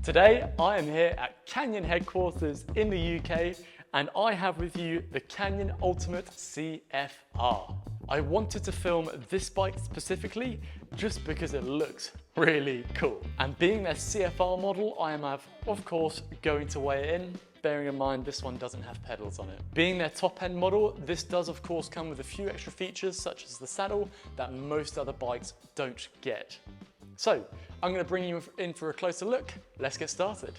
Today I am here at Canyon headquarters in the UK and I have with you the Canyon Ultimate CFR. I wanted to film this bike specifically just because it looks really cool. And being their CFR model, I am of course going to weigh it in, bearing in mind this one doesn't have pedals on it. Being their top end model, this does of course come with a few extra features such as the saddle that most other bikes don't get. So I'm going to bring you in for a closer look. Let's get started.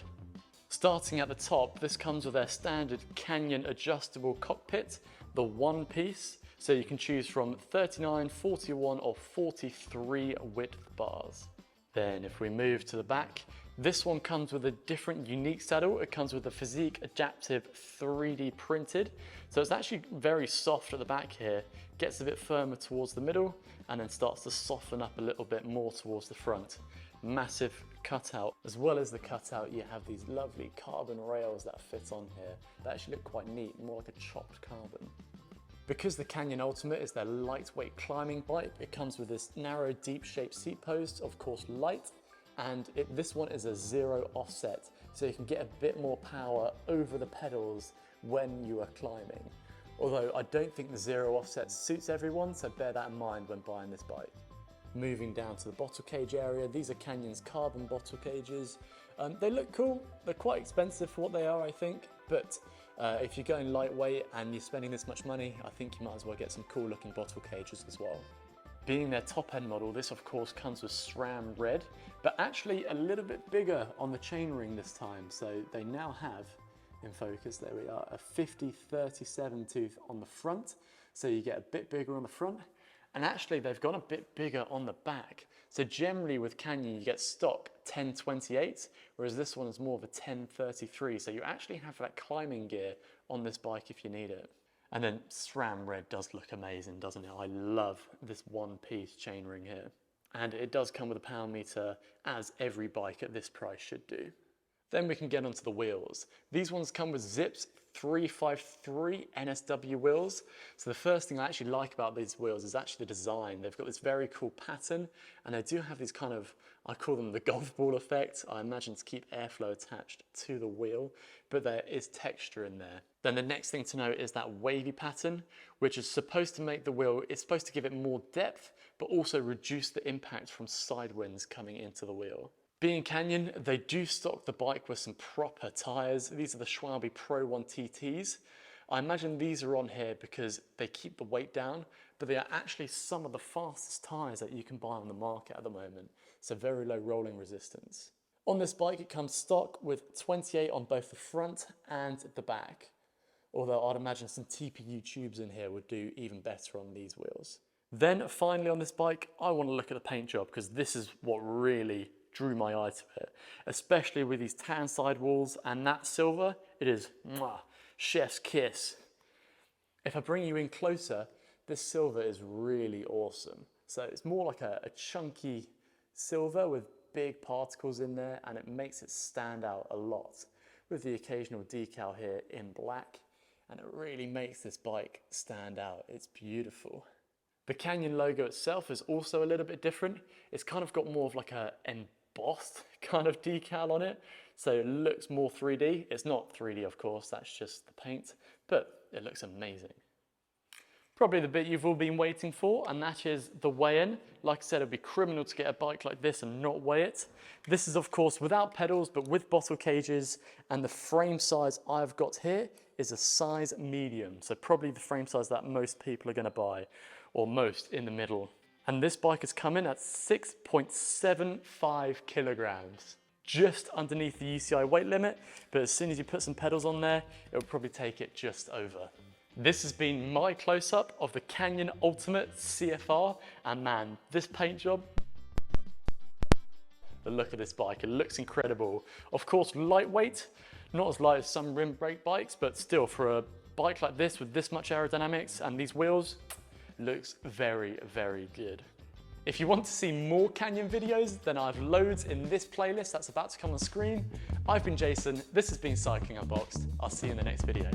Starting at the top, this comes with their standard Canyon adjustable cockpit, the one piece. So you can choose from 39, 41 or 43 width bars. Then if we move to the back, this one comes with a different unique saddle. It comes with a Physique Adaptive 3D printed. So it's actually very soft at the back here, gets a bit firmer towards the middle and then starts to soften up a little bit more towards the front. Massive cutout. As well as the cutout, you have these lovely carbon rails that fit on here. They actually look quite neat, more like a chopped carbon. Because the Canyon Ultimate is their lightweight climbing bike, it comes with this narrow, deep shaped seat post, of course light, and this one is a zero offset, so you can get a bit more power over the pedals when you are climbing. Although I don't think the zero offset suits everyone, so bear that in mind when buying this bike. Moving down to the bottle cage area, these are Canyon's carbon bottle cages. They look cool, they're quite expensive for what they are I think, but if you're going lightweight and you're spending this much money, I think you might as well get some cool looking bottle cages as well. Being their top end model, this of course comes with SRAM red, but actually a little bit bigger on the chainring this time. So they now have, in focus, there we are, a 50-37 tooth on the front. So you get a bit bigger on the front. And actually they've gone a bit bigger on the back. So generally with Canyon you get stock 1028, whereas this one is more of a 1033. So you actually have that climbing gear on this bike if you need it. And then SRAM red does look amazing, doesn't it? I love this one piece chainring here. And it does come with a power meter, as every bike at this price should do. Then we can get onto the wheels. These ones come with Zips 353 NSW wheels. So the first thing I actually like about these wheels is actually the design. They've got this very cool pattern and they do have these kind of, I call them the golf ball effect. I imagine to keep airflow attached to the wheel, but there is texture in there. Then the next thing to note is that wavy pattern, which is supposed to make the wheel, it's supposed to give it more depth, but also reduce the impact from side winds coming into the wheel. Being Canyon, they do stock the bike with some proper tyres. These are the Schwalbe Pro 1 TTs. I imagine these are on here because they keep the weight down, but they are actually some of the fastest tyres that you can buy on the market at the moment. So very low rolling resistance. On this bike, it comes stock with 28 on both the front and the back. Although I'd imagine some TPU tubes in here would do even better on these wheels. Then finally on this bike, I want to look at the paint job because this is what really drew my eye to it, especially with these tan sidewalls and that silver. It is mwah, chef's kiss. If I bring you in closer, this silver is really awesome. So it's more like a chunky silver with big particles in there, and it makes it stand out a lot with the occasional decal here in black, and it really makes this bike stand out. It's beautiful. The Canyon logo itself is also a little bit different. It's kind of got more of like a embossed kind of decal on it, so it looks more 3D. It's not 3D of course, that's just the paint, but it looks amazing. Probably the bit you've all been waiting for, and that is the weigh-in. Like I said, it'd be criminal to get a bike like this and not weigh it. This is of course without pedals, but with bottle cages, and the frame size I've got here is a size medium, so probably the frame size that most people are going to buy, or most in the middle. And this bike has come in at 6.75 kilograms, just underneath the UCI weight limit, but as soon as you put some pedals on there, it'll probably take it just over. This has been my close-up of the Canyon Ultimate CFR, and man, this paint job, the look of this bike, it looks incredible. Of course, lightweight, not as light as some rim brake bikes, but still for a bike like this with this much aerodynamics and these wheels, looks very, very good. If you want to see more Canyon videos, then I have loads in this playlist that's about to come on screen. I've been Jason, this has been Cycling Unboxed. I'll see you in the next video.